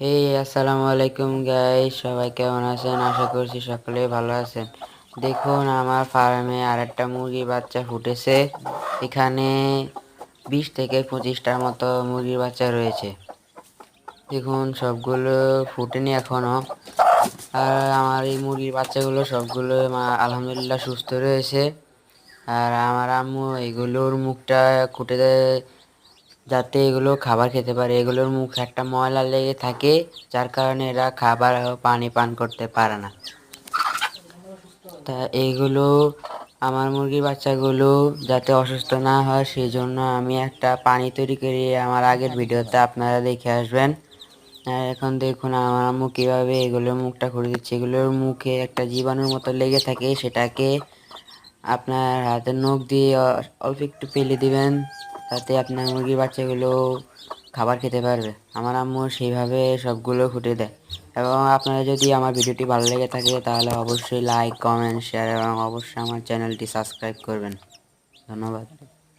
হে আসসালামু আলাইকুম গাইস, সবাই কেমন আছেন? আশা করছি সকলেই ভালো আছেন। দেখুন, আমার ফার্মে আরেকটা মুরগির বাচ্চা ফুটেছে। এখানে 20 থেকে 25টার মতো মুরগির বাচ্চা রয়েছে। দেখুন, সবগুলো ফুটেনি এখনো। আর আমার এই মুরগির বাচ্চাগুলো সবগুলো আলহামদুলিল্লাহ সুস্থ রয়েছে। আর আমার আম্মু এগুলোর মুখটা খুঁটে দেয় যাতে এগুলো খাবার খেতে পারে। এগুলোর মুখে একটা ময়লা লেগে থাকে, যার কারণে এরা খাবার ও পানি পান করতে পারে না। তা এইগুলো আমার মুরগির বাচ্চাগুলো যাতে অসুস্থ না হয় সেই জন্য আমি একটা পানি তৈরি করি, আমার আগের ভিডিওতে আপনারা দেখে আসবেন। আর এখন দেখুন আমার আম্মু কীভাবে এগুলোর মুখটা খুলে দিচ্ছে। এগুলোর মুখে একটা জীবাণুর মতো লেগে থাকে, সেটাকে আপনার হাতের নখ দিয়ে অল্প একটু ফেলে দিবেন, তাতে আপনার মুরগির বাচ্চাগুলো খাবার খেতে পারবে। আমার আম্মু সেইভাবে সবগুলো ফুটে দেয়। এবং আপনারা যদি আমার ভিডিওটি ভালো লেগে থাকে তাহলে অবশ্যই লাইক, কমেন্ট, শেয়ার এবং অবশ্যই আমার চ্যানেলটি সাবস্ক্রাইব করবেন। ধন্যবাদ।